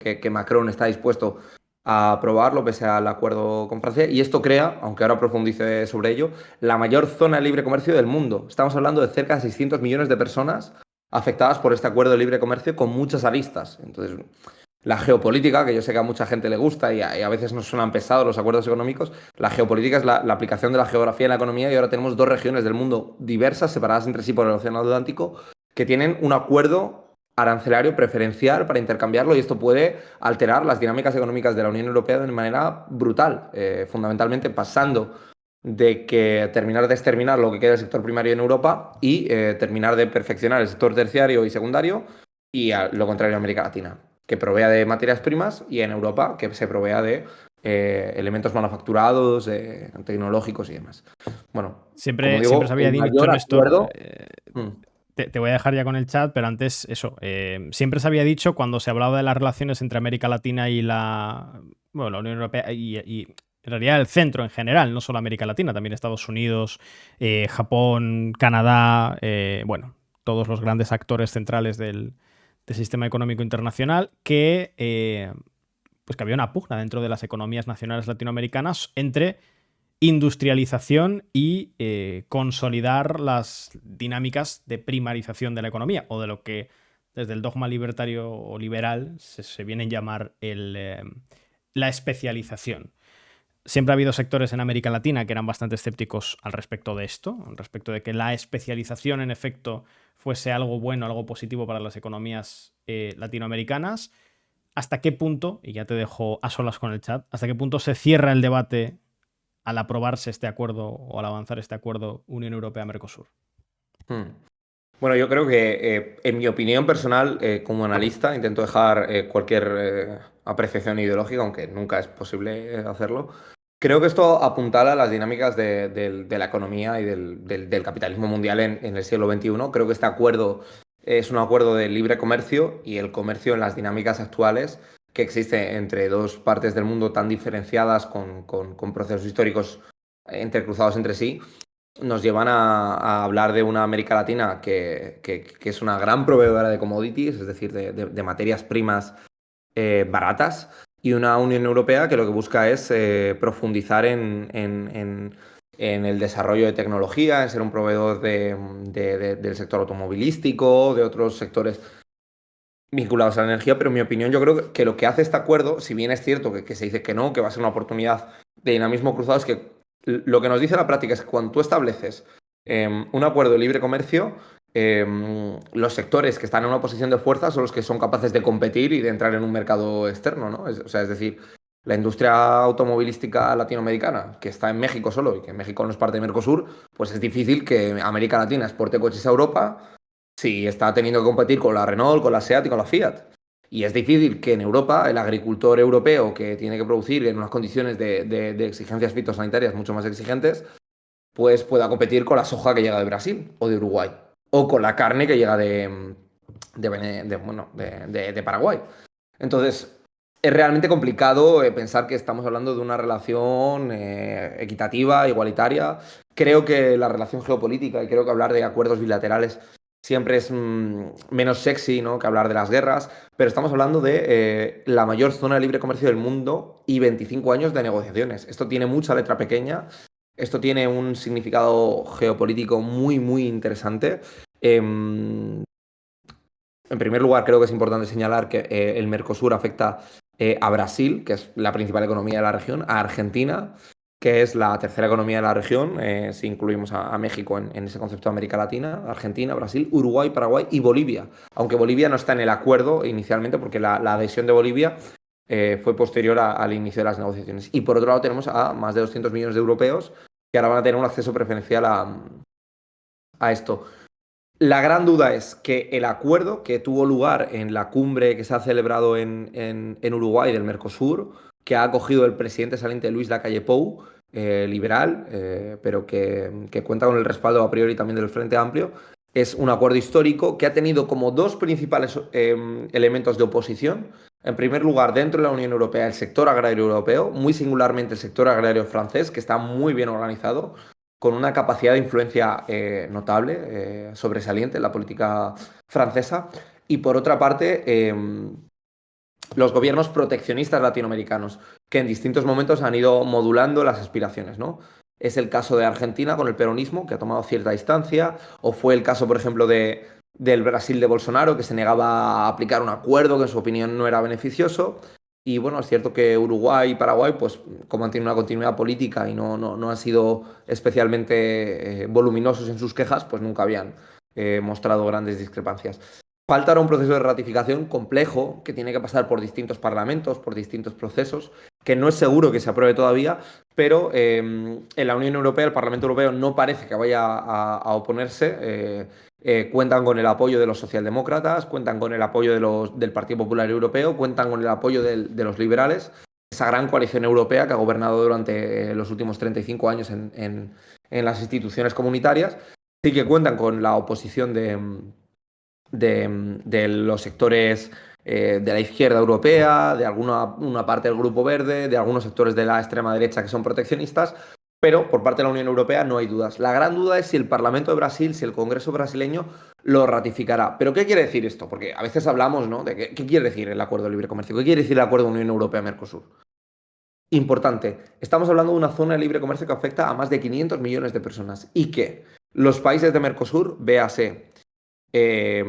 que Macron está dispuesto a aprobarlo pese al acuerdo con Francia. Y esto crea, aunque ahora profundice sobre ello, la mayor zona de libre comercio del mundo. Estamos hablando de cerca de 600 millones de personas afectadas por este acuerdo de libre comercio con muchas aristas. Entonces, la geopolítica, que yo sé que a mucha gente le gusta y a veces nos suenan pesados los acuerdos económicos, la geopolítica es la aplicación de la geografía en la economía y ahora tenemos dos regiones del mundo diversas, separadas entre sí por el Océano Atlántico, que tienen un acuerdo arancelario preferencial para intercambiarlo y esto puede alterar las dinámicas económicas de la Unión Europea de manera brutal, fundamentalmente pasando de que terminar de exterminar lo que queda del sector primario en Europa y terminar de perfeccionar el sector terciario y secundario y a lo contrario en América Latina, que provea de materias primas y en Europa que se provea de elementos manufacturados, tecnológicos y demás. Bueno, como Siempre se digo, había el dicho, mayor Néstor, acuerdo... Mm, te voy a dejar ya con el chat, pero antes eso, siempre se había dicho cuando se hablaba de las relaciones entre América Latina y la Unión Europea y en realidad el centro en general, no solo América Latina, también Estados Unidos, Japón, Canadá, bueno, todos los grandes actores centrales del sistema económico internacional, pues que había una pugna dentro de las economías nacionales latinoamericanas entre industrialización y consolidar las dinámicas de primarización de la economía, o de lo que desde el dogma libertario o liberal se viene a llamar la especialización. Siempre ha habido sectores en América Latina que eran bastante escépticos al respecto de esto, al respecto de que la especialización en efecto fuese algo bueno, algo positivo para las economías latinoamericanas. ¿Hasta qué punto, y ya te dejo a solas con el chat, hasta qué punto se cierra el debate al aprobarse este acuerdo o al avanzar este acuerdo Unión Europea-Mercosur? mm. Bueno, yo creo que, en mi opinión personal, como analista, intento dejar cualquier apreciación ideológica, aunque nunca es posible hacerlo. Creo que esto apuntala a las dinámicas de la economía y del capitalismo mundial en el siglo XXI. Creo que este acuerdo es un acuerdo de libre comercio y el comercio en las dinámicas actuales que existe entre dos partes del mundo tan diferenciadas con procesos históricos entrecruzados entre sí nos llevan a hablar de una América Latina que es una gran proveedora de commodities, es decir, de materias primas baratas, y una Unión Europea que lo que busca es profundizar en el desarrollo de tecnología, en ser un proveedor del sector automovilístico, de otros sectores vinculados a la energía, pero en mi opinión yo creo que lo que hace este acuerdo, si bien es cierto que se dice que no, que va a ser una oportunidad de dinamismo cruzado, es que lo que nos dice la práctica es que cuando tú estableces un acuerdo de libre comercio, los sectores que están en una posición de fuerza son los que son capaces de competir y de entrar en un mercado externo, ¿no? O sea, es decir, la industria automovilística latinoamericana, que está en México solo y que México no es parte de Mercosur, pues es difícil que América Latina exporte coches a Europa si está teniendo que competir con la Renault, con la SEAT y con la Fiat. Y es difícil que en Europa el agricultor europeo que tiene que producir en unas condiciones de exigencias fitosanitarias mucho más exigentes, pues pueda competir con la soja que llega de Brasil o de Uruguay. O con la carne que llega de Paraguay. Entonces, es realmente complicado pensar que estamos hablando de una relación equitativa, igualitaria. Creo que la relación geopolítica y creo que hablar de acuerdos bilaterales siempre es menos sexy, ¿no?, que hablar de las guerras, pero estamos hablando de la mayor zona de libre comercio del mundo y 25 años de negociaciones. Esto tiene mucha letra pequeña, esto tiene un significado geopolítico muy, muy interesante. En primer lugar, creo que es importante señalar que el Mercosur afecta a Brasil, que es la principal economía de la región, a Argentina, que es la tercera economía de la región, si incluimos a México en ese concepto de América Latina, Argentina, Brasil, Uruguay, Paraguay y Bolivia. Aunque Bolivia no está en el acuerdo inicialmente, porque la adhesión de Bolivia fue posterior al inicio de las negociaciones. Y por otro lado tenemos a más de 200 millones de europeos que ahora van a tener un acceso preferencial a esto. La gran duda es que el acuerdo que tuvo lugar en la cumbre que se ha celebrado en Uruguay del Mercosur, que ha acogido el presidente saliente Luis Lacalle Pou, liberal, pero que cuenta con el respaldo a priori también del Frente Amplio, es un acuerdo histórico que ha tenido como dos principales elementos de oposición. En primer lugar, dentro de la Unión Europea, el sector agrario europeo, muy singularmente el sector agrario francés, que está muy bien organizado, con una capacidad de influencia notable, sobresaliente en la política francesa. Y por otra parte, los gobiernos proteccionistas latinoamericanos, que en distintos momentos han ido modulando las aspiraciones, ¿no? Es el caso de Argentina con el peronismo, que ha tomado cierta distancia, o fue el caso, por ejemplo, del Brasil de Bolsonaro, que se negaba a aplicar un acuerdo que en su opinión no era beneficioso. Y bueno, es cierto que Uruguay y Paraguay, pues como han tenido una continuidad política y no han sido especialmente voluminosos en sus quejas, pues nunca habían mostrado grandes discrepancias. Falta ahora un proceso de ratificación complejo que tiene que pasar por distintos parlamentos, por distintos procesos, que no es seguro que se apruebe todavía, pero en la Unión Europea, el Parlamento Europeo no parece que vaya a oponerse. Cuentan con el apoyo de los socialdemócratas, cuentan con el apoyo del Partido Popular Europeo, cuentan con el apoyo de los liberales, esa gran coalición europea que ha gobernado durante los últimos 35 años en las instituciones comunitarias. Sí que cuentan con la oposición de los sectores de la izquierda europea, de una parte del Grupo Verde, de algunos sectores de la extrema derecha que son proteccionistas, pero por parte de la Unión Europea no hay dudas. La gran duda es si el Parlamento de Brasil, si el Congreso brasileño lo ratificará. ¿Pero qué quiere decir esto? Porque a veces hablamos, ¿no? De qué quiere decir el Acuerdo de Libre Comercio, qué quiere decir el Acuerdo de Unión Europea-Mercosur. Importante, estamos hablando de una zona de libre comercio que afecta a más de 500 millones de personas y que los países de Mercosur, véase eh,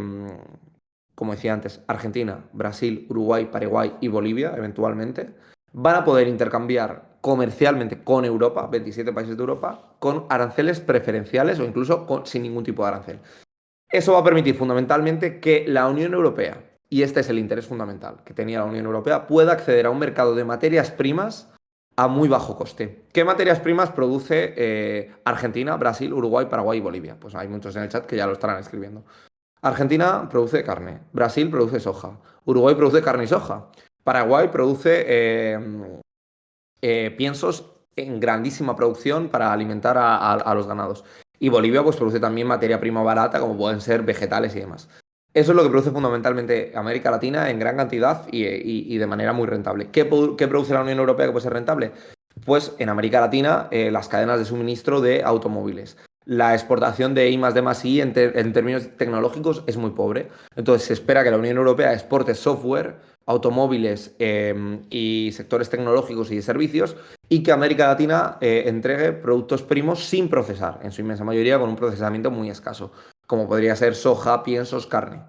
como decía antes, Argentina, Brasil, Uruguay, Paraguay y Bolivia, eventualmente, van a poder intercambiar comercialmente con Europa, 27 países de Europa, con aranceles preferenciales o incluso sin ningún tipo de arancel. Eso va a permitir fundamentalmente que la Unión Europea, y este es el interés fundamental que tenía la Unión Europea, pueda acceder a un mercado de materias primas a muy bajo coste. ¿Qué materias primas produce Argentina, Brasil, Uruguay, Paraguay y Bolivia? Pues hay muchos en el chat que ya lo estarán escribiendo. Argentina produce carne, Brasil produce soja, Uruguay produce carne y soja, Paraguay produce piensos en grandísima producción para alimentar a los ganados. Y Bolivia pues produce también materia prima barata como pueden ser vegetales y demás. Eso es lo que produce fundamentalmente América Latina en gran cantidad y de manera muy rentable. ¿Qué produce la Unión Europea que puede ser rentable? Pues en América Latina las cadenas de suministro de automóviles. La exportación de I más D más I en términos tecnológicos es muy pobre. Entonces se espera que la Unión Europea exporte software, automóviles y sectores tecnológicos y de servicios y que América Latina entregue productos primos sin procesar, en su inmensa mayoría con un procesamiento muy escaso, como podría ser soja, piensos, carne.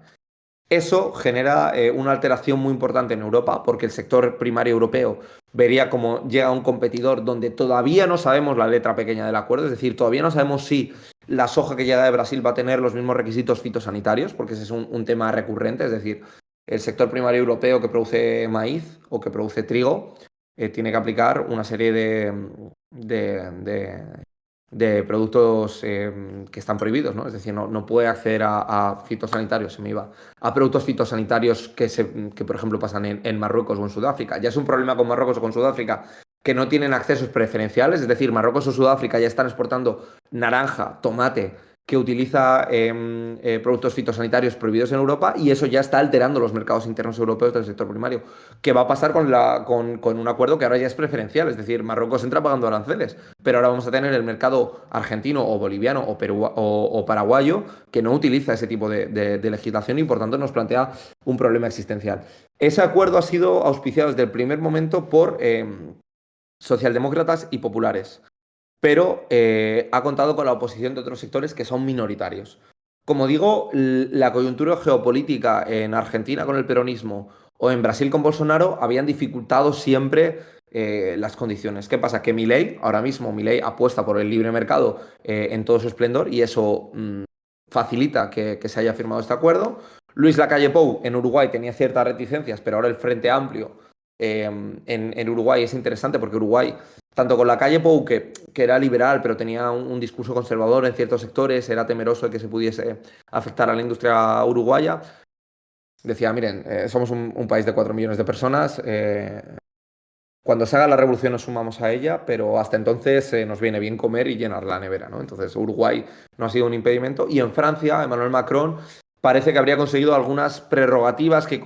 Eso genera una alteración muy importante en Europa porque el sector primario europeo vería como llega un competidor donde todavía no sabemos la letra pequeña del acuerdo, es decir, todavía no sabemos si la soja que llega de Brasil va a tener los mismos requisitos fitosanitarios, porque ese es un tema recurrente, es decir, el sector primario europeo que produce maíz o que produce trigo tiene que aplicar una serie de, de- de productos que están prohibidos, ¿no? Es decir, no puede acceder a fitosanitarios, se me iba, a productos fitosanitarios que por ejemplo, pasan en Marruecos o en Sudáfrica. Ya es un problema con Marruecos o con Sudáfrica que no tienen accesos preferenciales, es decir, Marruecos o Sudáfrica ya están exportando naranja, tomate, que utiliza productos fitosanitarios prohibidos en Europa y eso ya está alterando los mercados internos europeos del sector primario. ¿Qué va a pasar con un acuerdo que ahora ya es preferencial? Es decir, Marruecos entra pagando aranceles, pero ahora vamos a tener el mercado argentino o boliviano o paraguayo que no utiliza ese tipo de legislación y por tanto nos plantea un problema existencial. Ese acuerdo ha sido auspiciado desde el primer momento por socialdemócratas y populares, pero ha contado con la oposición de otros sectores que son minoritarios. Como digo, la coyuntura geopolítica en Argentina con el peronismo o en Brasil con Bolsonaro habían dificultado siempre las condiciones. ¿Qué pasa? Que Milei, ahora mismo Milei apuesta por el libre mercado en todo su esplendor y eso facilita que se haya firmado este acuerdo. Luis Lacalle Pou en Uruguay tenía ciertas reticencias, pero ahora el Frente Amplio en Uruguay es interesante porque Uruguay, tanto con Lacalle Pou, que era liberal, pero tenía un discurso conservador en ciertos sectores, era temeroso de que se pudiese afectar a la industria uruguaya. Decía, miren, somos un país de 4 millones de personas, cuando se haga la revolución nos sumamos a ella, pero hasta entonces nos viene bien comer y llenar la nevera, ¿no? Entonces Uruguay no ha sido un impedimento. Y en Francia, Emmanuel Macron parece que habría conseguido algunas prerrogativas que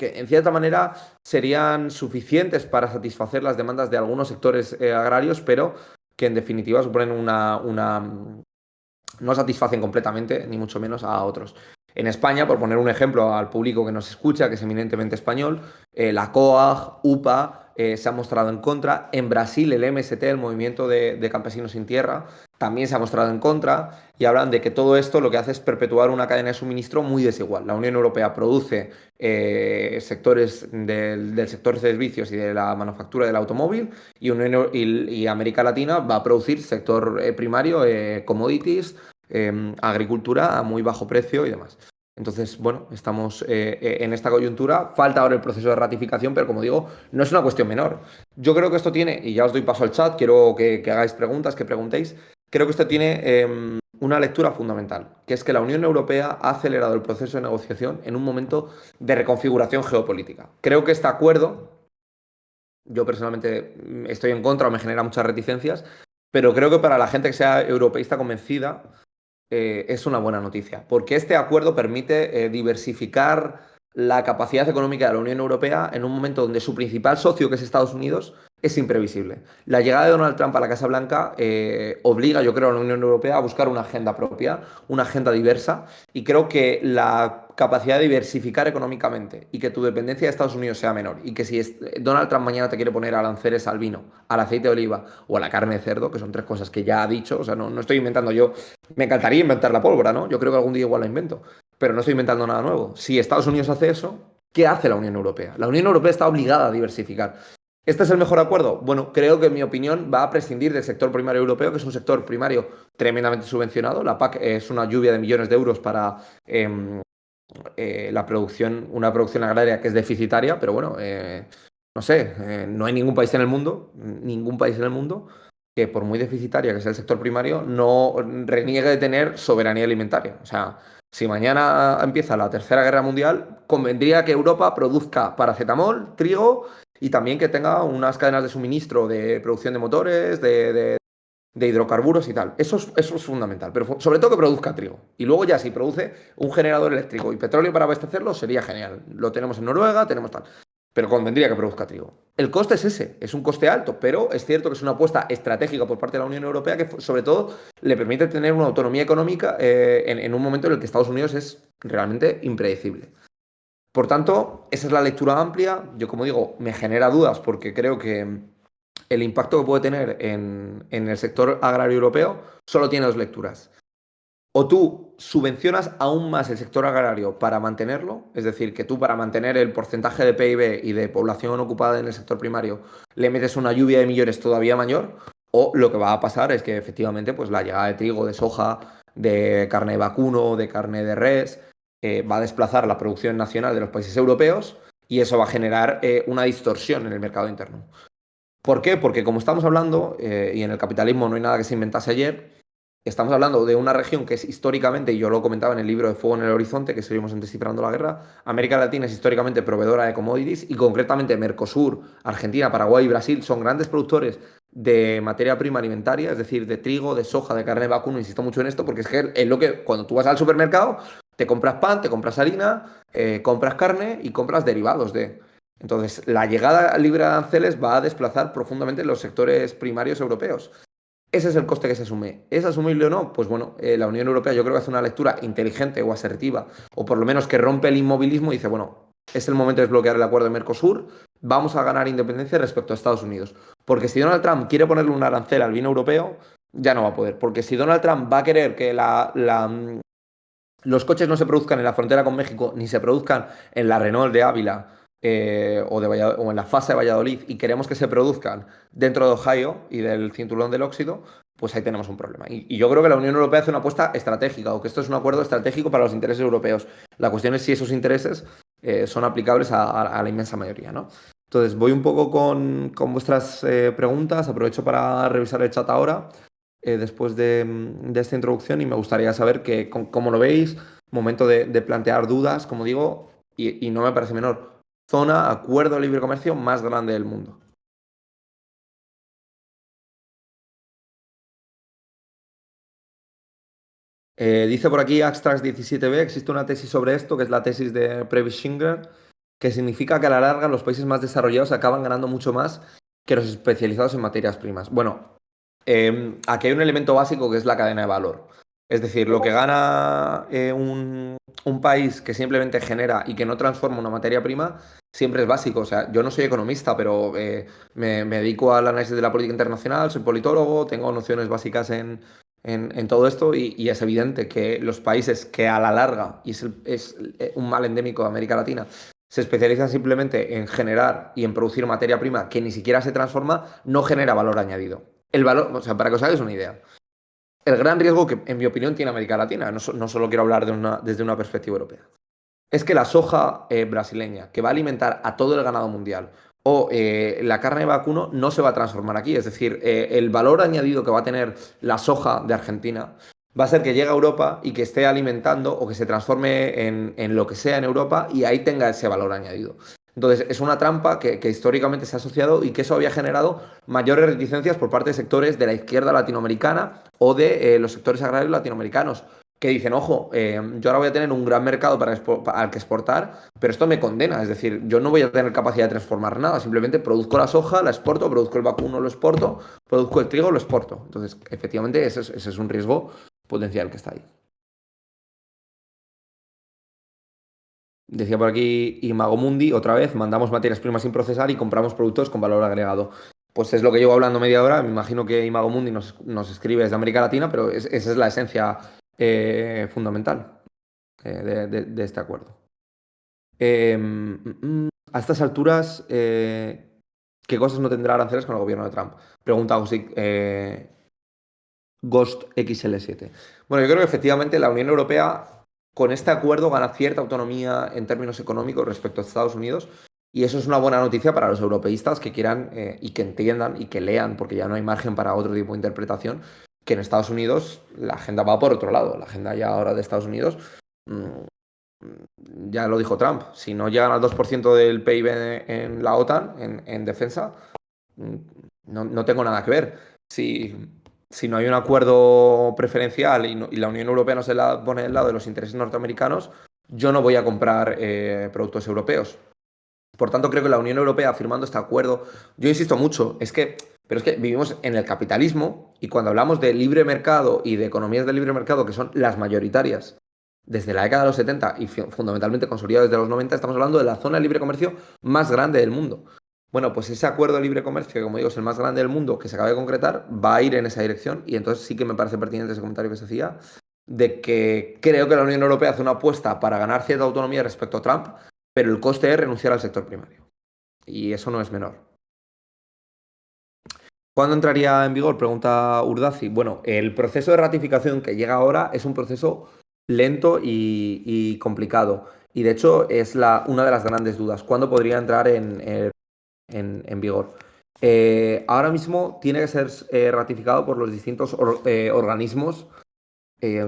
en cierta manera serían suficientes para satisfacer las demandas de algunos sectores agrarios, pero que en definitiva suponen no satisfacen completamente, ni mucho menos a otros. En España, por poner un ejemplo al público que nos escucha, que es eminentemente español, la COAG, UPA, se ha mostrado en contra. En Brasil, el MST, el Movimiento de Campesinos sin Tierra, también se ha mostrado en contra y hablan de que todo esto lo que hace es perpetuar una cadena de suministro muy desigual. La Unión Europea produce sectores del sector de servicios y de la manufactura del automóvil y América Latina va a producir sector primario, commodities, agricultura a muy bajo precio y demás. Entonces, bueno, estamos en esta coyuntura. Falta ahora el proceso de ratificación, pero como digo, no es una cuestión menor. Yo creo que esto tiene, y ya os doy paso al chat, quiero que hagáis preguntas, que preguntéis. Creo que esto tiene una lectura fundamental, que es que la Unión Europea ha acelerado el proceso de negociación en un momento de reconfiguración geopolítica. Creo que este acuerdo, yo personalmente estoy en contra o me genera muchas reticencias, pero creo que para la gente que sea europeísta convencida, es una buena noticia, porque este acuerdo permite diversificar la capacidad económica de la Unión Europea en un momento donde su principal socio, que es Estados Unidos, es imprevisible. La llegada de Donald Trump a la Casa Blanca obliga, yo creo, a la Unión Europea a buscar una agenda propia, una agenda diversa, y creo que la capacidad de diversificar económicamente y que tu dependencia de Estados Unidos sea menor y que si Donald Trump mañana te quiere poner aranceles al vino, al aceite de oliva o a la carne de cerdo, que son tres cosas que ya ha dicho, o sea, no estoy inventando yo. Me encantaría inventar la pólvora, ¿no? Yo creo que algún día igual la invento, pero no estoy inventando nada nuevo. Si Estados Unidos hace eso, ¿qué hace la Unión Europea? La Unión Europea está obligada a diversificar. ¿Este es el mejor acuerdo? Bueno, creo que en mi opinión va a prescindir del sector primario europeo, que es un sector primario tremendamente subvencionado. La PAC es una lluvia de millones de euros para la producción, una producción agraria que es deficitaria, pero bueno, no sé, no hay ningún país en el mundo, que por muy deficitaria que sea el sector primario, no reniegue de tener soberanía alimentaria. O sea, si mañana empieza la Tercera Guerra Mundial, convendría que Europa produzca paracetamol, trigo y también que tenga unas cadenas de suministro de producción de motores, de hidrocarburos y tal. Eso es fundamental, pero sobre todo que produzca trigo. Y luego ya si produce un generador eléctrico y petróleo para abastecerlo, sería genial. Lo tenemos en Noruega, tenemos tal. Pero convendría que produzca trigo. El coste es ese, es un coste alto, pero es cierto que es una apuesta estratégica por parte de la Unión Europea que sobre todo le permite tener una autonomía económica en un momento en el que Estados Unidos es realmente impredecible. Por tanto, esa es la lectura amplia. Yo, como digo, me genera dudas porque creo que el impacto que puede tener en el sector agrario europeo solo tiene dos lecturas. O tú subvencionas aún más el sector agrario para mantenerlo, es decir, que tú para mantener el porcentaje de PIB y de población ocupada en el sector primario le metes una lluvia de millones todavía mayor, o lo que va a pasar es que efectivamente pues, la llegada de trigo, de soja, de carne de vacuno, de carne de res, va a desplazar la producción nacional de los países europeos y eso va a generar una distorsión en el mercado interno. ¿Por qué? Porque como estamos hablando, y en el capitalismo no hay nada que se inventase ayer, estamos hablando de una región que es históricamente, y yo lo comentaba en el libro de Fuego en el Horizonte, que escribimos en Descifrando la Guerra, América Latina es históricamente proveedora de commodities y concretamente Mercosur, Argentina, Paraguay y Brasil son grandes productores de materia prima alimentaria, es decir, de trigo, de soja, de carne de vacuno, insisto mucho en esto, porque es que es lo que cuando tú vas al supermercado, te compras pan, te compras harina, compras carne y compras derivados de... Entonces, la llegada libre de aranceles va a desplazar profundamente los sectores primarios europeos. Ese es el coste que se asume. ¿Es asumible o no? Pues bueno, la Unión Europea yo creo que hace una lectura inteligente o asertiva, o por lo menos que rompe el inmovilismo y dice, bueno, es el momento de desbloquear el acuerdo de Mercosur, vamos a ganar independencia respecto a Estados Unidos. Porque si Donald Trump quiere ponerle un arancel al vino europeo, ya no va a poder. Porque si Donald Trump va a querer que los coches no se produzcan en la frontera con México, ni se produzcan en la Renault de Ávila o en la fase de Valladolid, y queremos que se produzcan dentro de Ohio y del cinturón del óxido, pues ahí tenemos un problema. Y yo creo que la Unión Europea hace una apuesta estratégica, o que esto es un acuerdo estratégico para los intereses europeos. La cuestión es si esos intereses son aplicables a la inmensa mayoría, ¿no? Entonces, voy un poco con vuestras preguntas, aprovecho para revisar el chat ahora después de esta introducción y me gustaría saber cómo lo veis, momento de plantear dudas, como digo, y no me parece menor, zona, acuerdo de libre comercio más grande del mundo. Dice por aquí Axtrax 17b, existe una tesis sobre esto, que es la tesis de Prebisch-Schindler, que significa que a la larga los países más desarrollados acaban ganando mucho más que los especializados en materias primas. Bueno, aquí hay un elemento básico que es la cadena de valor. Es decir, lo que gana un país que simplemente genera y que no transforma una materia prima siempre es básico. O sea, yo no soy economista, pero me dedico al análisis de la política internacional, soy politólogo, tengo nociones básicas en todo esto y es evidente que los países que a la larga, y es un mal endémico de América Latina, se especializan simplemente en generar y en producir materia prima que ni siquiera se transforma, no genera valor añadido. El valor, o sea, para que os hagáis una idea. El gran riesgo que, en mi opinión, tiene América Latina, no solo quiero hablar desde una perspectiva europea, es que la soja brasileña, que va a alimentar a todo el ganado mundial, o la carne de vacuno, no se va a transformar aquí. Es decir, el valor añadido que va a tener la soja de Argentina va a ser que llegue a Europa y que esté alimentando o que se transforme en lo que sea en Europa y ahí tenga ese valor añadido. Entonces, es una trampa que históricamente se ha asociado y que eso había generado mayores reticencias por parte de sectores de la izquierda latinoamericana o de los sectores agrarios latinoamericanos que dicen, ojo, yo ahora voy a tener un gran mercado al que exportar, pero esto me condena, es decir, yo no voy a tener capacidad de transformar nada, simplemente produzco la soja, la exporto, produzco el vacuno, lo exporto, produzco el trigo, lo exporto. Entonces, efectivamente, ese es un riesgo potencial que está ahí. Decía por aquí Imago Mundi, otra vez, mandamos materias primas sin procesar y compramos productos con valor agregado. Pues es lo que llevo hablando media hora. Me imagino que Imago Mundi nos escribe desde América Latina, pero esa es la esencia fundamental de este acuerdo. A estas alturas, ¿qué cosas no tendrá aranceles con el gobierno de Trump? Pregunta Ghost XL7. Bueno, yo creo que efectivamente la Unión Europea con este acuerdo gana cierta autonomía en términos económicos respecto a Estados Unidos y eso es una buena noticia para los europeístas que quieran y que entiendan y que lean, porque ya no hay margen para otro tipo de interpretación, que en Estados Unidos la agenda va por otro lado. La agenda ya ahora de Estados Unidos, ya lo dijo Trump, si no llegan al 2% del PIB en la OTAN, en defensa, no tengo nada que ver. Si no hay un acuerdo preferencial y la Unión Europea no se la pone del lado de los intereses norteamericanos, yo no voy a comprar productos europeos. Por tanto, creo que la Unión Europea firmando este acuerdo, yo insisto mucho, pero es que vivimos en el capitalismo y cuando hablamos de libre mercado y de economías de libre mercado que son las mayoritarias desde la década de los 70 y fundamentalmente consolidadas desde los 90, estamos hablando de la zona de libre comercio más grande del mundo. Bueno, pues ese acuerdo de libre comercio, que como digo es el más grande del mundo, que se acaba de concretar, va a ir en esa dirección y entonces sí que me parece pertinente ese comentario que se hacía de que creo que la Unión Europea hace una apuesta para ganar cierta autonomía respecto a Trump, pero el coste es renunciar al sector primario. Y eso no es menor. ¿Cuándo entraría en vigor? Pregunta Urdazi. Bueno, el proceso de ratificación que llega ahora es un proceso lento y complicado. Y de hecho es una de las grandes dudas. ¿Cuándo podría entrar en vigor? Ahora mismo tiene que ser ratificado por los distintos organismos,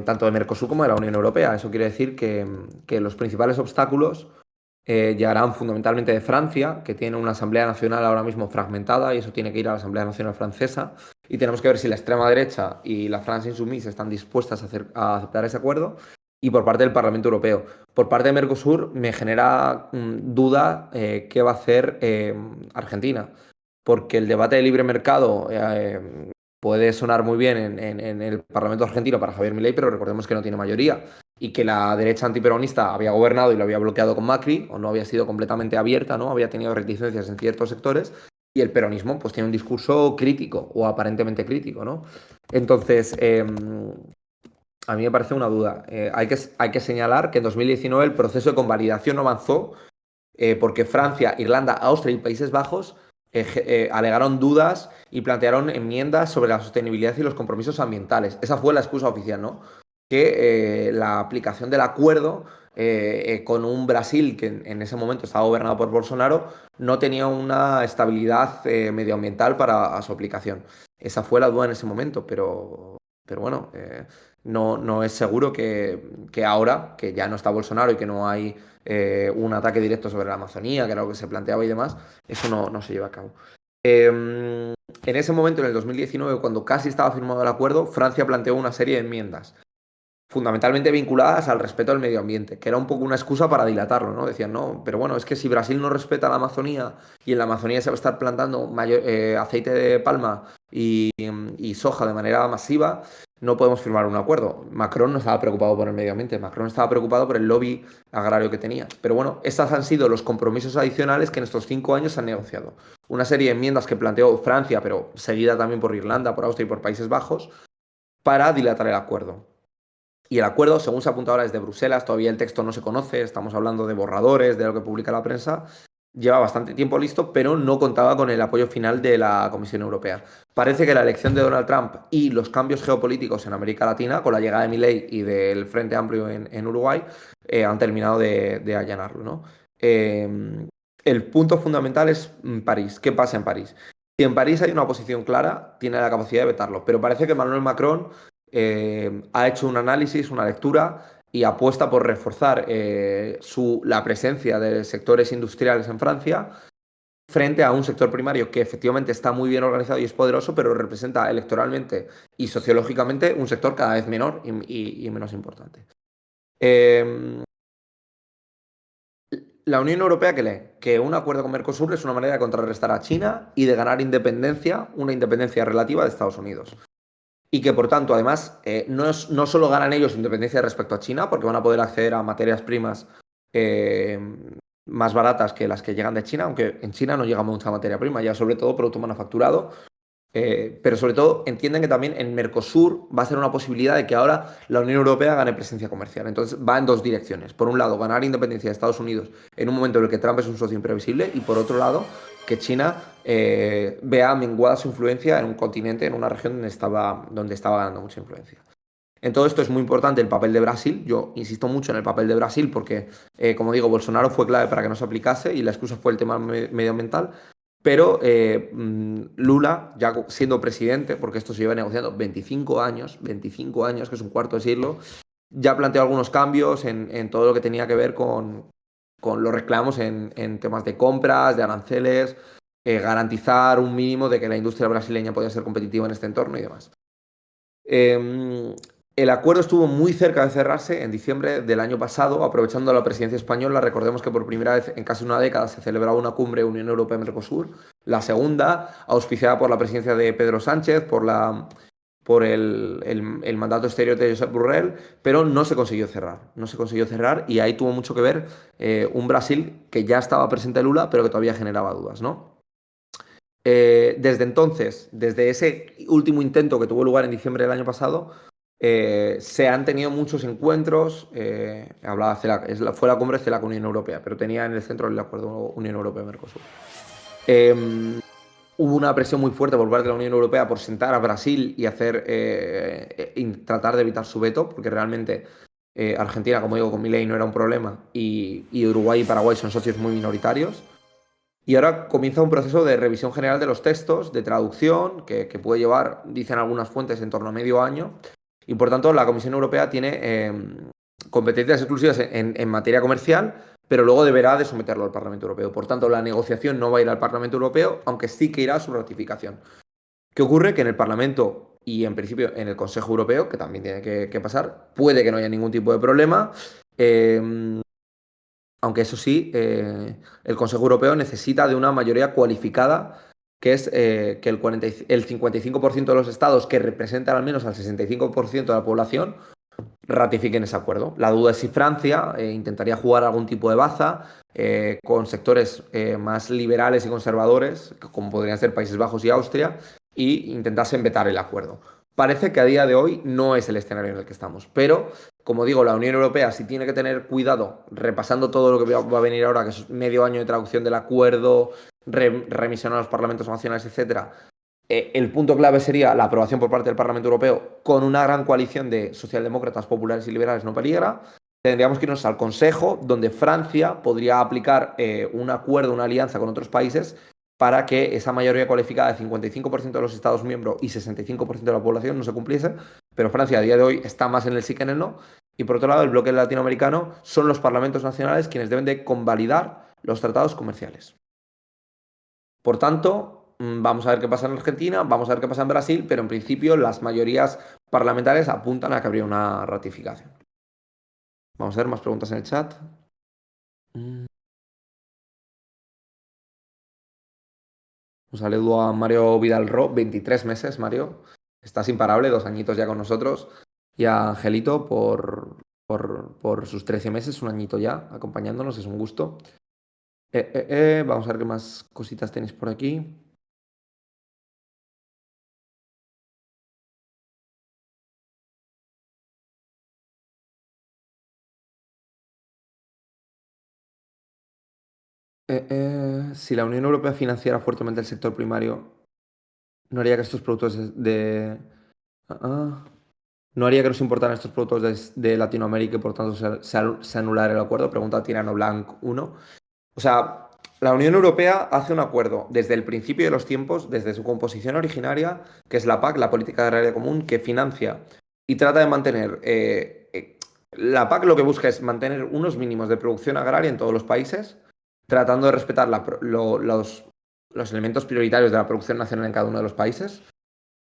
tanto de Mercosur como de la Unión Europea. Eso quiere decir que los principales obstáculos llegarán fundamentalmente de Francia, que tiene una Asamblea Nacional ahora mismo fragmentada y eso tiene que ir a la Asamblea Nacional Francesa. Y tenemos que ver si la extrema derecha y la France Insoumise están dispuestas a aceptar ese acuerdo. Y por parte del Parlamento Europeo. Por parte de Mercosur me genera duda qué va a hacer Argentina. Porque el debate de libre mercado puede sonar muy bien en el Parlamento argentino para Javier Milei, pero recordemos que no tiene mayoría y que la derecha antiperonista había gobernado y lo había bloqueado con Macri, o no había sido completamente abierta, ¿no? Había tenido reticencias en ciertos sectores, y el peronismo pues tiene un discurso crítico, o aparentemente crítico, ¿no? Entonces, a mí me parece una duda. Hay que señalar que en 2019 el proceso de convalidación no avanzó porque Francia, Irlanda, Austria y Países Bajos alegaron dudas y plantearon enmiendas sobre la sostenibilidad y los compromisos ambientales. Esa fue la excusa oficial, ¿no? Que la aplicación del acuerdo con un Brasil que en ese momento estaba gobernado por Bolsonaro no tenía una estabilidad medioambiental para su aplicación. Esa fue la duda en ese momento, pero bueno, no es seguro que ahora, que ya no está Bolsonaro y que no hay un ataque directo sobre la Amazonía, que era lo que se planteaba y demás, eso no se lleva a cabo. En ese momento, en el 2019, cuando casi estaba firmado el acuerdo, Francia planteó una serie de enmiendas. fundamentalmente vinculadas al respeto al medio ambiente, que era un poco una excusa para dilatarlo, ¿no? Decían, no, pero bueno, es que si Brasil no respeta la Amazonía y en la Amazonía se va a estar plantando aceite de palma y soja de manera masiva, no podemos firmar un acuerdo. Macron no estaba preocupado por el medio ambiente, Macron estaba preocupado por el lobby agrario que tenía. Pero bueno, estos han sido los compromisos adicionales que en estos 5 años se han negociado. Una serie de enmiendas que planteó Francia, pero seguida también por Irlanda, por Austria y por Países Bajos, para dilatar el acuerdo. Y el acuerdo, según se apunta ahora desde Bruselas, todavía el texto no se conoce, estamos hablando de borradores, de lo que publica la prensa, lleva bastante tiempo listo, pero no contaba con el apoyo final de la Comisión Europea. Parece que la elección de Donald Trump y los cambios geopolíticos en América Latina, con la llegada de Milei y del Frente Amplio en Uruguay, han terminado de allanarlo, ¿no? El punto fundamental es París. ¿Qué pasa en París? Si en París hay una oposición clara, tiene la capacidad de vetarlo, pero parece que Emmanuel Macron ha hecho un análisis, una lectura y apuesta por reforzar la presencia de sectores industriales en Francia frente a un sector primario que efectivamente está muy bien organizado y es poderoso, pero representa electoralmente y sociológicamente un sector cada vez menor y menos importante. Eh, la Unión Europea, ¿qué lee? Que un acuerdo con Mercosur es una manera de contrarrestar a China y de ganar independencia, una independencia relativa de Estados Unidos. Y que por tanto, además, no solo ganan ellos independencia respecto a China, porque van a poder acceder a materias primas eh, más baratas que las que llegan de China, aunque en China no llega mucha materia prima, ya sobre todo producto manufacturado, pero sobre todo entienden que también en Mercosur va a ser una posibilidad de que ahora la Unión Europea gane presencia comercial. Entonces va en dos direcciones. Por un lado, ganar independencia de Estados Unidos en un momento en el que Trump es un socio imprevisible y por otro lado, que China vea menguada su influencia en un continente, en una región donde estaba ganando mucha influencia. En todo esto es muy importante el papel de Brasil. Yo insisto mucho en el papel de Brasil porque, como digo, Bolsonaro fue clave para que no se aplicase y la excusa fue el tema medioambiental. Pero Lula, ya siendo presidente, porque esto se lleva negociando 25 años, que es un cuarto de siglo, ya planteó algunos cambios en todo lo que tenía que ver con los reclamos en temas de compras, de aranceles, garantizar un mínimo de que la industria brasileña podía ser competitiva en este entorno y demás. Eh, el acuerdo estuvo muy cerca de cerrarse en diciembre del año pasado, aprovechando la presidencia española. Recordemos que por primera vez en casi una década se celebraba una cumbre Unión Europea-Mercosur, la segunda, auspiciada por la presidencia de Pedro Sánchez, por el mandato exterior de Josep Borrell, pero no se consiguió cerrar. No se consiguió cerrar y ahí tuvo mucho que ver un Brasil que ya estaba presente en Lula, pero que todavía generaba dudas, ¿no? Desde entonces, desde ese último intento que tuvo lugar en diciembre del año pasado, se han tenido muchos encuentros. Hablaba fue la cumbre CELAC Unión Europea, pero tenía en el centro el acuerdo Unión Europea-Mercosur. Hubo una presión muy fuerte por parte de la Unión Europea por sentar a Brasil y tratar de evitar su veto, porque realmente Argentina, como digo, con Milei no era un problema y Uruguay y Paraguay son socios muy minoritarios. Y ahora comienza un proceso de revisión general de los textos, de traducción, que puede llevar, dicen algunas fuentes, en torno a medio año. Y por tanto, la Comisión Europea tiene competencias exclusivas en materia comercial, pero luego deberá de someterlo al Parlamento Europeo. Por tanto, la negociación no va a ir al Parlamento Europeo, aunque sí que irá a su ratificación. ¿Qué ocurre? Que en el Parlamento y en principio en el Consejo Europeo, que también tiene que pasar, puede que no haya ningún tipo de problema. Aunque eso sí, el Consejo Europeo necesita de una mayoría cualificada, que es que el 55% de los estados que representan al menos al 65% de la población ratifiquen ese acuerdo. La duda es si Francia intentaría jugar algún tipo de baza con sectores más liberales y conservadores, como podrían ser Países Bajos y Austria, y intentasen vetar el acuerdo. Parece que a día de hoy no es el escenario en el que estamos, pero como digo, la Unión Europea sí tiene que tener cuidado, repasando todo lo que va a venir ahora, que es medio año de traducción del acuerdo, remisión a los parlamentos nacionales, etcétera. El punto clave sería la aprobación por parte del Parlamento Europeo con una gran coalición de socialdemócratas, populares y liberales no peligra. Tendríamos que irnos al Consejo, donde Francia podría aplicar un acuerdo, una alianza con otros países para que esa mayoría cualificada de 55% de los Estados miembros y 65% de la población no se cumpliese, pero Francia a día de hoy está más en el sí que en el no. Y por otro lado, el bloque latinoamericano son los parlamentos nacionales quienes deben de convalidar los tratados comerciales. Por tanto, Vamos a ver qué pasa en Argentina, vamos a ver qué pasa en Brasil, pero en principio las mayorías parlamentarias apuntan a que habría una ratificación. Vamos a ver más preguntas en el chat. Mm, Un saludo a Mario Vidal-Ro, 23 meses, Mario. Estás imparable, 2 añitos ya con nosotros. Y a Angelito por sus 13 meses, un añito ya, acompañándonos, es un gusto. Vamos a ver qué más cositas tenéis por aquí. Si la Unión Europea financiara fuertemente el sector primario, no haría que estos productos ah, ah. no haría que nos importaran estos productos de Latinoamérica y por tanto se anulara el acuerdo. Pregunta Tirano Blanc 1. O sea, la Unión Europea hace un acuerdo desde el principio de los tiempos, desde su composición originaria, que es la PAC, la Política Agraria Común, que financia y trata de mantener. La PAC lo que busca es mantener unos mínimos de producción agraria en todos los países, tratando de respetar los elementos prioritarios de la producción nacional en cada uno de los países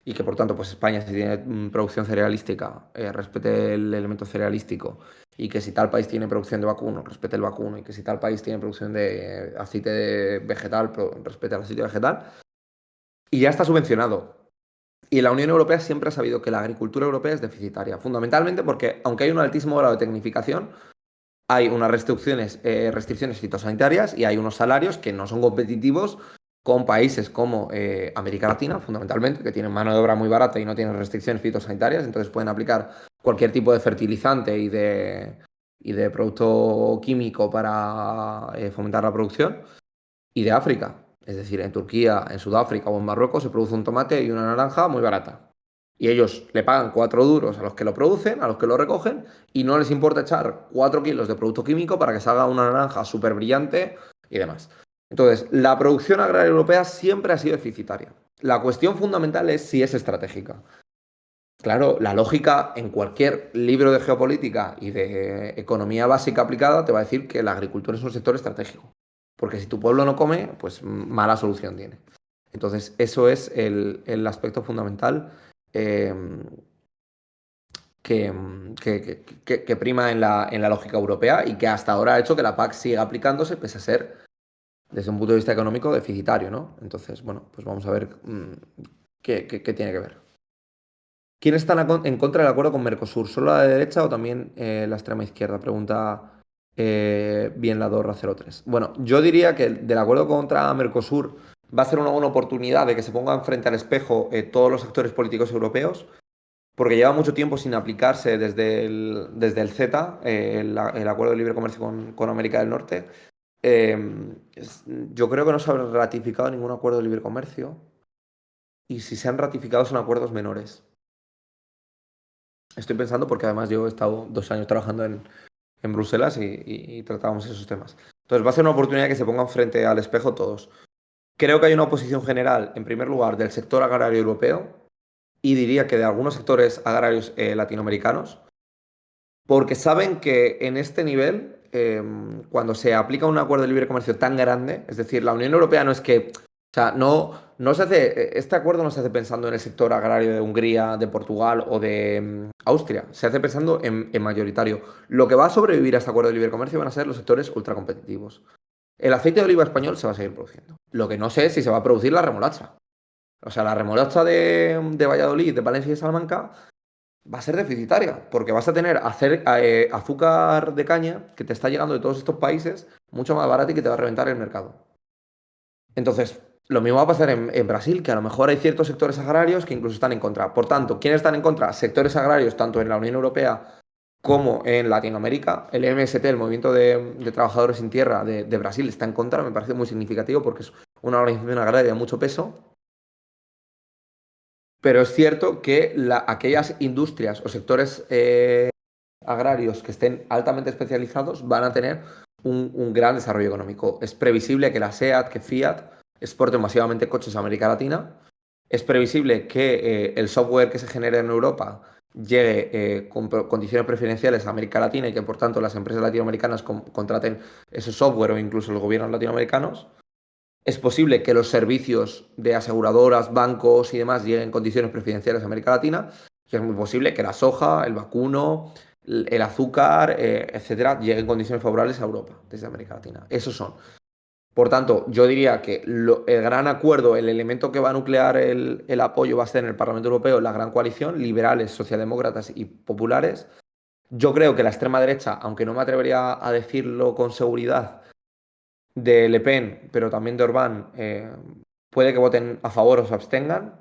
y que por tanto, pues España, si tiene producción cerealística, respete el elemento cerealístico, y que si tal país tiene producción de vacuno, respete el vacuno, y que si tal país tiene producción de aceite vegetal, respete el aceite vegetal, y ya está subvencionado. Y la Unión Europea siempre ha sabido que la agricultura europea es deficitaria, fundamentalmente porque, aunque hay un altísimo grado de tecnificación, hay unas restricciones fitosanitarias y hay unos salarios que no son competitivos con países como América Latina, fundamentalmente, que tienen mano de obra muy barata y no tienen restricciones fitosanitarias, entonces pueden aplicar cualquier tipo de fertilizante y de producto químico para fomentar la producción, y de África. Es decir, en Turquía, en Sudáfrica o en Marruecos se produce un tomate y una naranja muy barata. Y ellos le pagan 4 duros a los que lo producen, a los que lo recogen, y no les importa echar 4 kilos de producto químico para que salga una naranja súper brillante y demás. Entonces, la producción agraria europea siempre ha sido deficitaria. La cuestión fundamental es si es estratégica. Claro, la lógica en cualquier libro de geopolítica y de economía básica aplicada te va a decir que la agricultura es un sector estratégico. Porque si tu pueblo no come, pues mala solución tiene. Entonces, eso es el aspecto fundamental eh, que prima en la lógica europea y que hasta ahora ha hecho que la PAC siga aplicándose, pese a ser, desde un punto de vista económico, deficitario, ¿no? Entonces, bueno, pues vamos a ver qué tiene que ver. ¿Quiénes están en contra del acuerdo con Mercosur? ¿Solo la derecha o también la extrema izquierda? Pregunta bien la Dorra 03. Bueno, yo diría que del acuerdo contra Mercosur va a ser una buena oportunidad de que se pongan frente al espejo todos los actores políticos europeos, porque lleva mucho tiempo sin aplicarse desde el CETA, el Acuerdo de Libre Comercio con América del Norte. Yo creo que no se ha ratificado ningún acuerdo de libre comercio y si se han ratificado son acuerdos menores. Estoy pensando porque además yo he estado 2 años trabajando en Bruselas y tratábamos esos temas. Entonces va a ser una oportunidad que se pongan frente al espejo todos. Creo que hay una oposición general, en primer lugar, del sector agrario europeo y diría que de algunos sectores agrarios latinoamericanos, porque saben que en este nivel, cuando se aplica un acuerdo de libre comercio tan grande, es decir, la Unión Europea no es que, o sea, no se hace, este acuerdo no se hace pensando en el sector agrario de Hungría, de Portugal o de Austria, se hace pensando en mayoritario. Lo que va a sobrevivir a este acuerdo de libre comercio van a ser los sectores ultracompetitivos. El aceite de oliva español se va a seguir produciendo. Lo que no sé es si se va a producir la remolacha. O sea, la remolacha de Valladolid, de Valencia y de Salamanca va a ser deficitaria, porque vas a tener azúcar de caña que te está llegando de todos estos países mucho más barato y que te va a reventar el mercado. Entonces, lo mismo va a pasar en Brasil, que a lo mejor hay ciertos sectores agrarios que incluso están en contra. Por tanto, ¿quiénes están en contra? Sectores agrarios tanto en la Unión Europea como en Latinoamérica. El MST, el Movimiento de Trabajadores sin Tierra de Brasil, está en contra, me parece muy significativo porque es una organización agraria de mucho peso. Pero es cierto que aquellas industrias o sectores agrarios que estén altamente especializados van a tener un gran desarrollo económico. Es previsible que la SEAT, que Fiat exporten masivamente coches a América Latina. Es previsible que el software que se genere en Europa llegue con condiciones preferenciales a América Latina y que por tanto las empresas latinoamericanas contraten ese software o incluso los gobiernos latinoamericanos. Es posible que los servicios de aseguradoras, bancos y demás lleguen en condiciones preferenciales a América Latina, y es muy posible que la soja, el vacuno, el azúcar, etcétera, lleguen en condiciones favorables a Europa desde América Latina. Esos son. Por tanto, yo diría que el gran acuerdo, el elemento que va a nuclear el apoyo va a ser en el Parlamento Europeo, la gran coalición, liberales, socialdemócratas y populares. Yo creo que la extrema derecha, aunque no me atrevería a decirlo con seguridad, de Le Pen, pero también de Orbán, puede que voten a favor o se abstengan,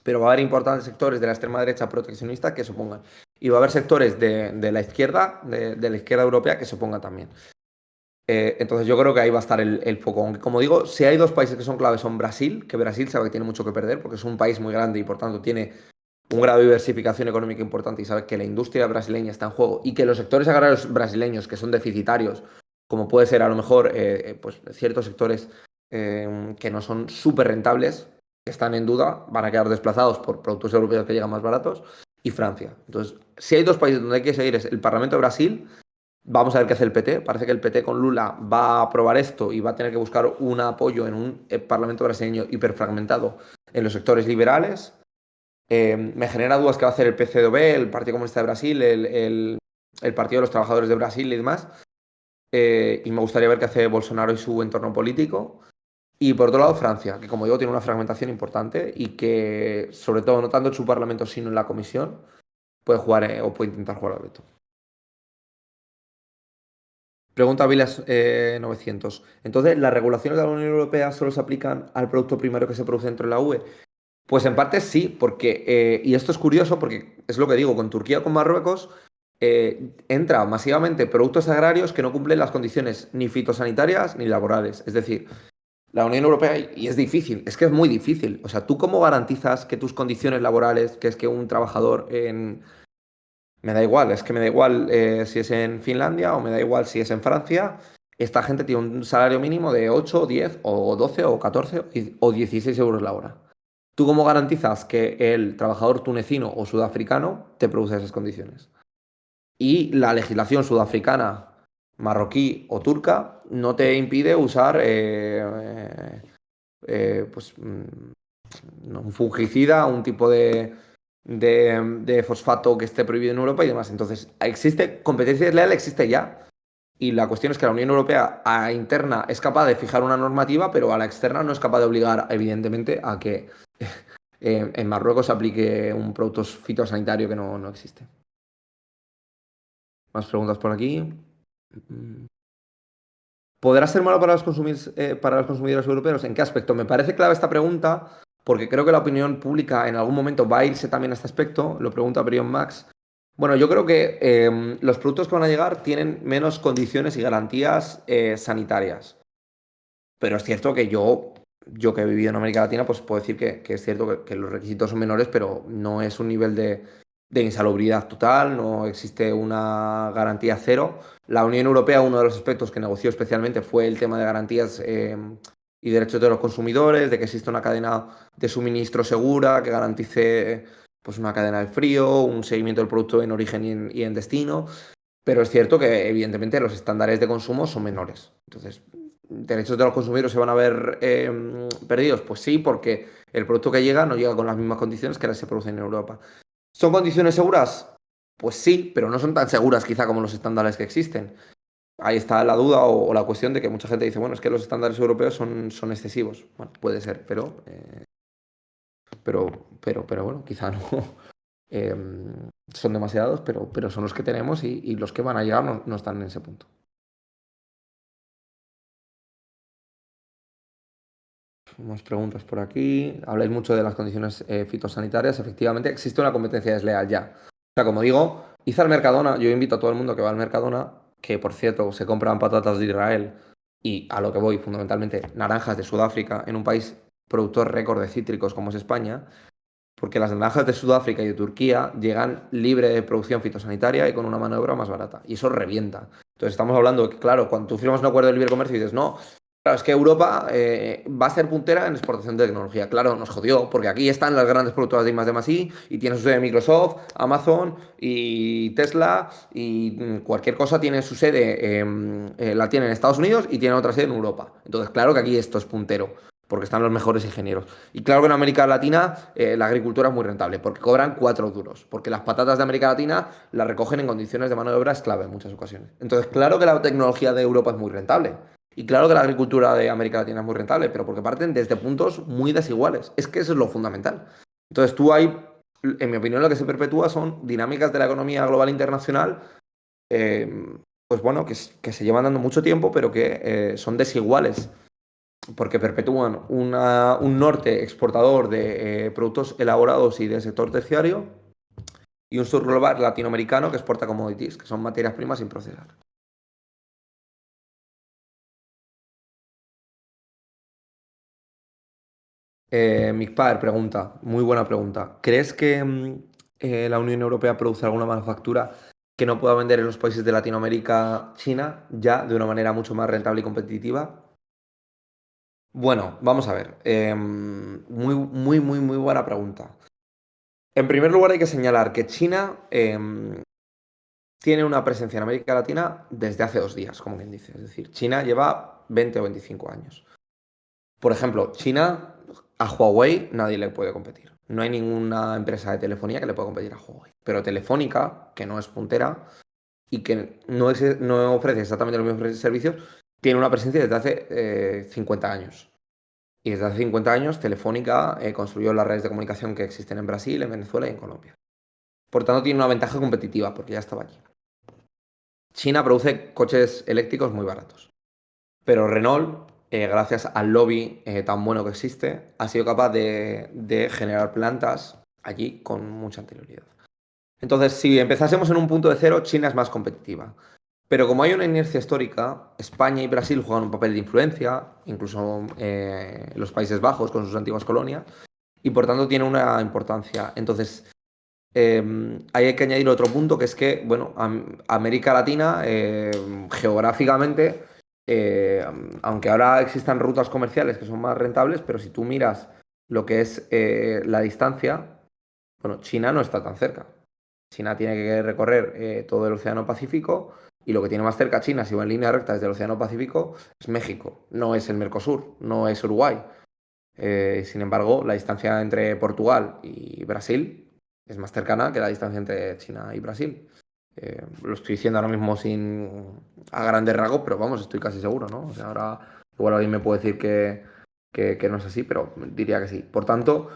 pero va a haber importantes sectores de la extrema derecha proteccionista que se opongan. Y va a haber sectores de la izquierda, de la izquierda europea, que se opongan también. Entonces yo creo que ahí va a estar el foco. Aunque como digo, si hay dos países que son claves son Brasil, que Brasil sabe que tiene mucho que perder porque es un país muy grande y por tanto tiene un grado de diversificación económica importante y sabe que la industria brasileña está en juego y que los sectores agrarios brasileños que son deficitarios, como puede ser a lo mejor pues ciertos sectores que no son súper rentables, que están en duda, van a quedar desplazados por productos europeos que llegan más baratos, y Francia. Entonces, si hay dos países donde hay que seguir es el Parlamento de Brasil. Vamos a ver qué hace el PT. Parece que el PT con Lula va a aprobar esto y va a tener que buscar un apoyo en un Parlamento brasileño hiperfragmentado en los sectores liberales. Me genera dudas qué va a hacer el PCdoB, el Partido Comunista de Brasil, el Partido de los Trabajadores de Brasil y demás. Y me gustaría ver qué hace Bolsonaro y su entorno político. Y por otro lado, Francia, que como digo, tiene una fragmentación importante y que, sobre todo, no tanto en su parlamento, sino en la comisión, puede jugar o puede intentar jugar al veto. Pregunta Vilas 900. Entonces, ¿las regulaciones de la Unión Europea solo se aplican al producto primario que se produce dentro de la UE? Pues en parte sí, porque, y esto es curioso porque es lo que digo, con Turquía o con Marruecos entra masivamente productos agrarios que no cumplen las condiciones ni fitosanitarias ni laborales. Es decir, la Unión Europea, y es difícil, es que es muy difícil. O sea, ¿tú cómo garantizas que tus condiciones laborales, que es que un trabajador en me da igual, es que me da igual si es en Finlandia o me da igual si es en Francia. Esta gente tiene un salario mínimo de 8, 10 o 12 o 14 o 16 euros la hora. ¿Tú cómo garantizas que el trabajador tunecino o sudafricano te produce esas condiciones? Y la legislación sudafricana, marroquí o turca no te impide usar pues, un fungicida, un tipo de fosfato que esté prohibido en Europa y demás. Entonces, existe competencia desleal, existe ya. Y la cuestión es que la Unión Europea a interna es capaz de fijar una normativa, pero a la externa no es capaz de obligar, evidentemente, a que en Marruecos se aplique un producto fitosanitario que no existe. Más preguntas por aquí. ¿Podrá ser malo para los consumidores europeos? ¿En qué aspecto? Me parece clave esta pregunta porque creo que la opinión pública en algún momento va a irse también a este aspecto. Lo pregunta Brion Max. Bueno, yo creo que los productos que van a llegar tienen menos condiciones y garantías sanitarias. Pero es cierto que yo que he vivido en América Latina, pues puedo decir que es cierto que los requisitos son menores, pero no es un nivel de insalubridad total, no existe una garantía cero. La Unión Europea, uno de los aspectos que negoció especialmente fue el tema de garantías y derechos de los consumidores, de que exista una cadena de suministro segura que garantice pues, una cadena de frío, un seguimiento del producto en origen y en destino. Pero es cierto que, evidentemente, los estándares de consumo son menores. Entonces, ¿derechos de los consumidores se van a ver perdidos? Pues sí, porque el producto que llega no llega con las mismas condiciones que las que se producen en Europa. ¿Son condiciones seguras? Pues sí, pero no son tan seguras quizá como los estándares que existen. Ahí está la duda o la cuestión de que mucha gente dice, bueno, es que los estándares europeos son excesivos. Bueno, puede ser, pero bueno, quizá no. Eh, son demasiados, pero son los que tenemos y los que van a llegar no están en ese punto. Más preguntas por aquí. Habláis mucho de las condiciones fitosanitarias. Efectivamente, existe una competencia desleal ya. O sea, como digo, hice al Mercadona. Yo invito a todo el mundo que va al Mercadona, que por cierto se compran patatas de Israel y a lo que voy, fundamentalmente, naranjas de Sudáfrica, en un país productor récord de cítricos como es España, porque las naranjas de Sudáfrica y de Turquía llegan libre de producción fitosanitaria y con una mano de obra más barata. Y eso revienta. Entonces estamos hablando de que, claro, cuando tú firmas un acuerdo de libre comercio y dices, no, Claro, es que Europa va a ser puntera en exportación de tecnología. Claro, nos jodió, porque aquí están las grandes productoras de I+D+I y tiene su sede Microsoft, Amazon y Tesla y cualquier cosa tiene su sede, la tiene en Estados Unidos y tiene otra sede en Europa. Entonces, claro que aquí esto es puntero, porque están los mejores ingenieros. Y claro que en América Latina la agricultura es muy rentable, porque cobran 4 duros, porque las patatas de América Latina las recogen en condiciones de mano de obra esclava en muchas ocasiones. Entonces, claro que la tecnología de Europa es muy rentable. Y claro que la agricultura de América Latina es muy rentable, pero porque parten desde puntos muy desiguales. Es que eso es lo fundamental. Entonces tú hay, en mi opinión, lo que se perpetúa son dinámicas de la economía global internacional, pues bueno, que se llevan dando mucho tiempo, pero que son desiguales, porque perpetúan un norte exportador de productos elaborados y de sector terciario, y un sur global latinoamericano que exporta commodities, que son materias primas sin procesar. Micpar pregunta, muy buena pregunta. ¿Crees que la Unión Europea produce alguna manufactura que no pueda vender en los países de Latinoamérica, China, ya de una manera mucho más rentable y competitiva? Bueno, vamos a ver. Muy buena pregunta. En primer lugar, hay que señalar que China tiene una presencia en América Latina desde hace 2 días, como quien dice. Es decir, China lleva 20 o 25 años. Por ejemplo, China, a Huawei nadie le puede competir. No hay ninguna empresa de telefonía que le pueda competir a Huawei. Pero Telefónica, que no es puntera y que no ofrece exactamente los mismos servicios, tiene una presencia desde hace 50 años. Y desde hace 50 años Telefónica construyó las redes de comunicación que existen en Brasil, en Venezuela y en Colombia. Por tanto, tiene una ventaja competitiva porque ya estaba allí. China produce coches eléctricos muy baratos. Pero Renault, gracias al lobby tan bueno que existe, ha sido capaz de generar plantas allí con mucha anterioridad. Entonces, si empezásemos en un punto de cero, China es más competitiva. Pero como hay una inercia histórica, España y Brasil juegan un papel de influencia, incluso los Países Bajos con sus antiguas colonias, y por tanto tiene una importancia. Entonces, hay que añadir otro punto, que es que, bueno, América Latina, geográficamente, eh, aunque ahora existan rutas comerciales que son más rentables, pero si tú miras lo que es la distancia, bueno, China no está tan cerca. China tiene que recorrer todo el Océano Pacífico y lo que tiene más cerca China, si va en línea recta desde el Océano Pacífico, es México, no es el Mercosur, no es Uruguay. Sin embargo, la distancia entre Portugal y Brasil es más cercana que la distancia entre China y Brasil. Lo estoy diciendo ahora mismo sin a grandes rasgos, pero vamos, estoy casi seguro, ¿no? O sea, ahora igual alguien me puede decir que no es así, pero diría que sí. Por tanto,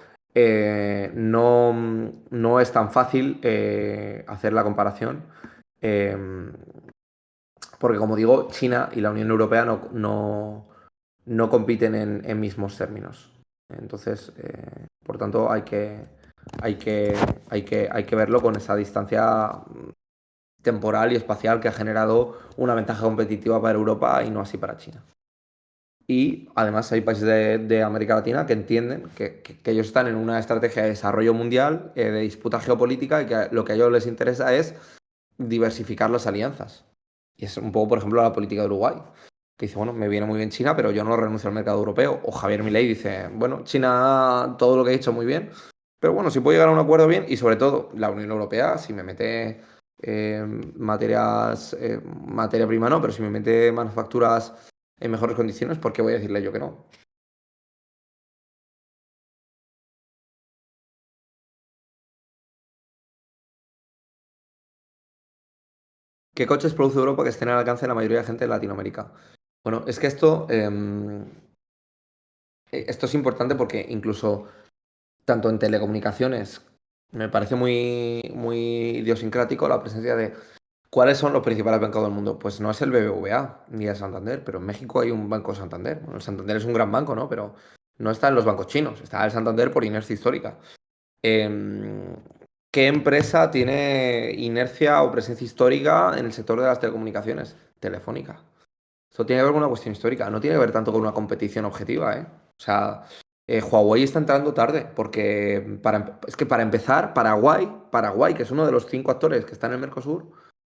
no es tan fácil hacer la comparación, eh, porque como digo, China y la Unión Europea no compiten en mismos términos. Entonces, por tanto, hay que, hay que verlo con esa distancia temporal y espacial que ha generado una ventaja competitiva para Europa y no así para China. Y además hay países de América Latina que entienden que ellos están en una estrategia de desarrollo mundial, de disputa geopolítica, y que lo que a ellos les interesa es diversificar las alianzas. Y es un poco, por ejemplo, la política de Uruguay, que dice, bueno, me viene muy bien China, pero yo no renuncio al mercado europeo. O Javier Milei dice, bueno, China, todo lo que he hecho muy bien, pero bueno, si puedo llegar a un acuerdo bien, y sobre todo la Unión Europea, si me mete materia prima no, pero si me mete manufacturas en mejores condiciones, ¿por qué voy a decirle yo que no? ¿Qué coches produce Europa que estén al alcance de la mayoría de gente de Latinoamérica? Bueno, es que esto es importante porque incluso tanto en telecomunicaciones me parece muy idiosincrático la presencia de ¿cuáles son los principales bancos del mundo? Pues no es el BBVA ni el Santander, pero en México hay un banco Santander. Bueno, el Santander es un gran banco, ¿no? Pero no está en los bancos chinos, está el Santander por inercia histórica. Em, ¿Qué empresa tiene inercia o presencia histórica en el sector de las telecomunicaciones? Telefónica. Esto tiene que ver con una cuestión histórica, no tiene que ver tanto con una competición objetiva, ¿eh? O sea, Huawei está entrando tarde, porque es que para empezar, Paraguay, que es uno de los 5 actores que está en el Mercosur,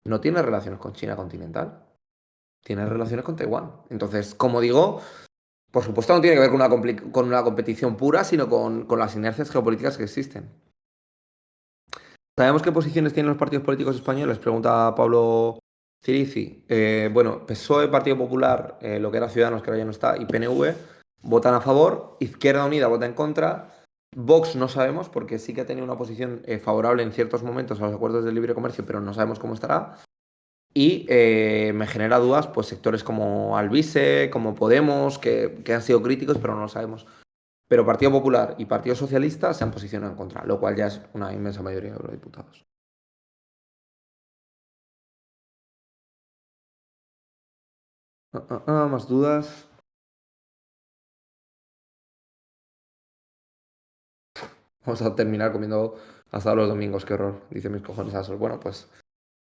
no tiene relaciones con China continental. tiene relaciones con Taiwán. Entonces, como digo, por supuesto no tiene que ver con una competición pura, sino con las inercias geopolíticas que existen. ¿Sabemos qué posiciones tienen los partidos políticos españoles? Pregunta Pablo Cirici. Bueno, PSOE, Partido Popular, lo que era Ciudadanos, que ahora ya no está, y PNV votan a favor, Izquierda Unida vota en contra, Vox no sabemos, porque sí que ha tenido una posición favorable en ciertos momentos a los acuerdos de libre comercio, pero no sabemos cómo estará. Y me genera dudas, pues sectores como Alvise, como Podemos, que han sido críticos, pero no lo sabemos. Pero Partido Popular y Partido Socialista se han posicionado en contra, lo cual ya es una inmensa mayoría de eurodiputados. Más dudas. Vamos a terminar comiendo hasta los domingos, qué horror, dice mis cojones asos. Bueno, pues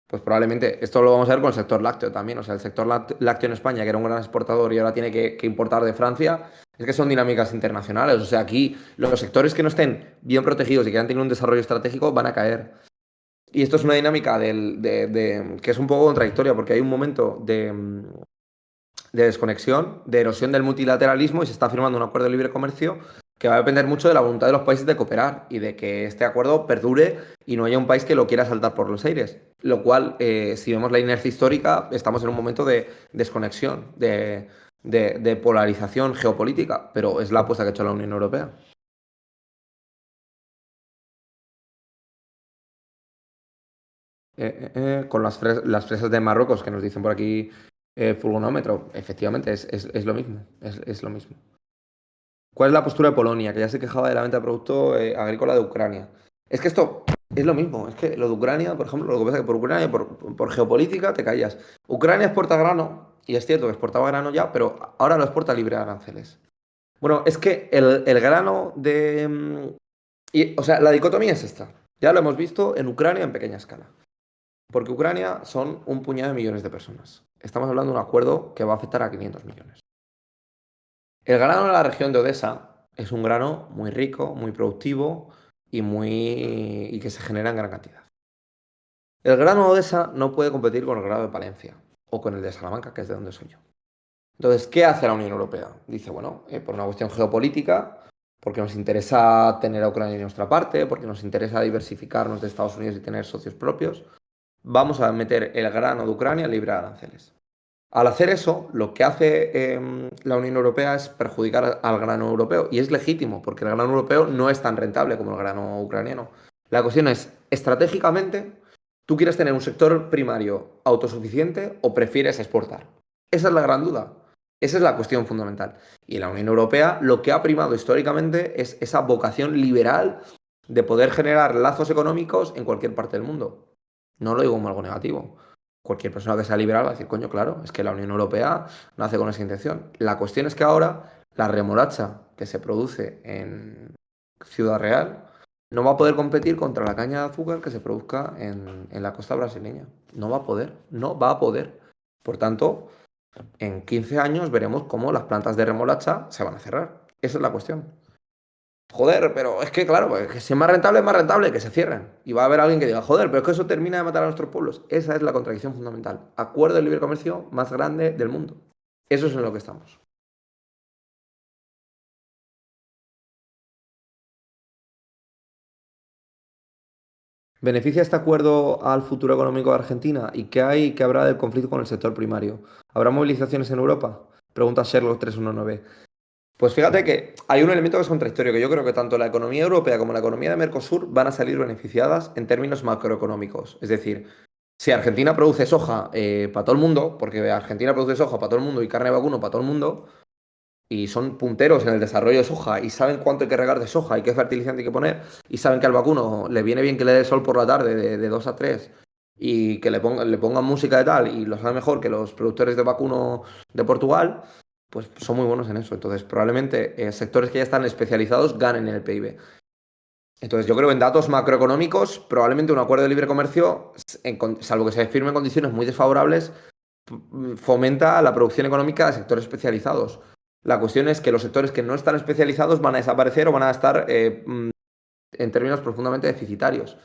probablemente esto lo vamos a ver con el sector lácteo también. O sea, el sector lácteo en España, que era un gran exportador y ahora tiene que importar de Francia, es que son dinámicas internacionales. O sea, aquí los sectores que no estén bien protegidos y que han tenido un desarrollo estratégico van a caer. Y esto es una dinámica que es un poco contradictoria, porque hay un momento de desconexión, de erosión del multilateralismo y se está firmando un acuerdo de libre comercio que va a depender mucho de la voluntad de los países de cooperar y de que este acuerdo perdure y no haya un país que lo quiera saltar por los aires. Lo cual, si vemos la inercia histórica, estamos en un momento de desconexión, de polarización geopolítica, pero es la apuesta que ha hecho la Unión Europea. Con las fresas de Marruecos que nos dicen por aquí furgonómetro, efectivamente es lo mismo, es lo mismo. ¿Cuál es la postura de Polonia? Que ya se quejaba de la venta de producto agrícola de Ucrania. Es que esto es lo mismo. Es que lo de Ucrania, por ejemplo, lo que pasa es que por Ucrania, por geopolítica, te callas. Ucrania exporta grano, y es cierto que exportaba grano ya, pero ahora lo exporta libre de aranceles. Bueno, es que el grano de... o sea, la dicotomía es esta. Ya lo hemos visto en Ucrania en pequeña escala. Porque Ucrania son un puñado de millones de personas. Estamos hablando de un acuerdo que va a afectar a 500 millones. El grano de la región de Odessa es un grano muy rico, muy productivo y que se genera en gran cantidad. El grano de Odessa no puede competir con el grano de Palencia o con el de Salamanca, que es de donde soy yo. Entonces, ¿qué hace la Unión Europea? Dice, bueno, por una cuestión geopolítica, porque nos interesa tener a Ucrania en nuestra parte, porque nos interesa diversificarnos de Estados Unidos y tener socios propios, vamos a meter el grano de Ucrania libre de aranceles. Al hacer eso, lo que hace la Unión Europea es perjudicar al grano europeo. Y es legítimo, porque el grano europeo no es tan rentable como el grano ucraniano. La cuestión es, estratégicamente, ¿tú quieres tener un sector primario autosuficiente o prefieres exportar? Esa es la gran duda. Esa es la cuestión fundamental. Y en la Unión Europea lo que ha primado históricamente es esa vocación liberal de poder generar lazos económicos en cualquier parte del mundo. No lo digo como algo negativo. Cualquier persona que sea liberal va a decir, coño, claro, es que la Unión Europea nace con esa intención. La cuestión es que ahora la remolacha que se produce en Ciudad Real no va a poder competir contra la caña de azúcar que se produzca en la costa brasileña. No va a poder, no va a poder. Por tanto, en 15 años veremos cómo las plantas de remolacha se van a cerrar. Esa es la cuestión. Joder, pero es que claro, pues, que si es más rentable que se cierren. Y va a haber alguien que diga, joder, pero es que eso termina de matar a nuestros pueblos. Esa es la contradicción fundamental. Acuerdo de libre comercio más grande del mundo. Eso es en lo que estamos. ¿Beneficia este acuerdo al futuro económico de Argentina? ¿Y qué hay que habrá del conflicto con el sector primario? ¿Habrá movilizaciones en Europa? Pregunta Sherlock 319. Pues fíjate que hay un elemento que es contradictorio, que yo creo que tanto la economía europea como la economía de Mercosur van a salir beneficiadas en términos macroeconómicos. Es decir, si Argentina produce soja para todo el mundo, porque Argentina produce soja para todo el mundo y carne de vacuno para todo el mundo, y son punteros en el desarrollo de soja y saben cuánto hay que regar de soja y qué fertilizante hay que poner, y saben que al vacuno le viene bien que le dé sol por la tarde de 2 a 3 y que le pongan música de tal, y lo saben mejor que los productores de vacuno de Portugal, pues son muy buenos en eso. Entonces, probablemente sectores que ya están especializados ganen en el PIB. Entonces, yo creo que en datos macroeconómicos, probablemente un acuerdo de libre comercio, salvo que se firme en condiciones muy desfavorables, fomenta la producción económica de sectores especializados. La cuestión es que los sectores que no están especializados van a desaparecer o van a estar en términos profundamente deficitarios.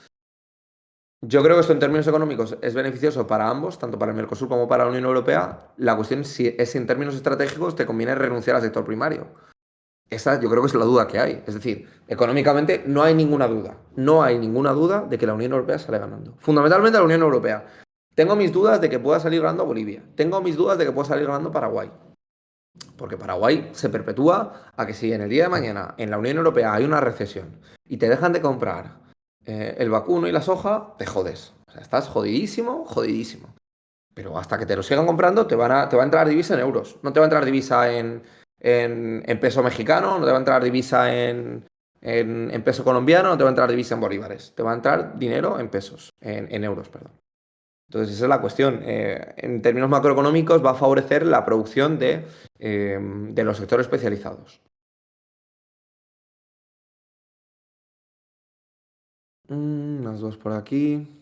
Yo creo que esto en términos económicos es beneficioso para ambos, tanto para el Mercosur como para la Unión Europea. La cuestión es si en términos estratégicos te conviene renunciar al sector primario. Esa yo creo que es la duda que hay. Es decir, económicamente no hay ninguna duda. No hay ninguna duda de que la Unión Europea sale ganando. Fundamentalmente la Unión Europea. Tengo mis dudas de que pueda salir ganando Bolivia. Tengo mis dudas de que pueda salir ganando Paraguay. Porque Paraguay se perpetúa a que si en el día de mañana en la Unión Europea hay una recesión y te dejan de comprar el vacuno y la soja, te jodes. O sea, estás jodidísimo, jodidísimo. Pero hasta que te lo sigan comprando, te va a entrar divisa en euros. No te va a entrar divisa en peso mexicano, no te va a entrar divisa en peso colombiano, no te va a entrar divisa en bolívares. Te va a entrar dinero en pesos, en euros, perdón. Entonces, esa es la cuestión. En términos macroeconómicos, va a favorecer la producción de los sectores especializados. Las dos por aquí.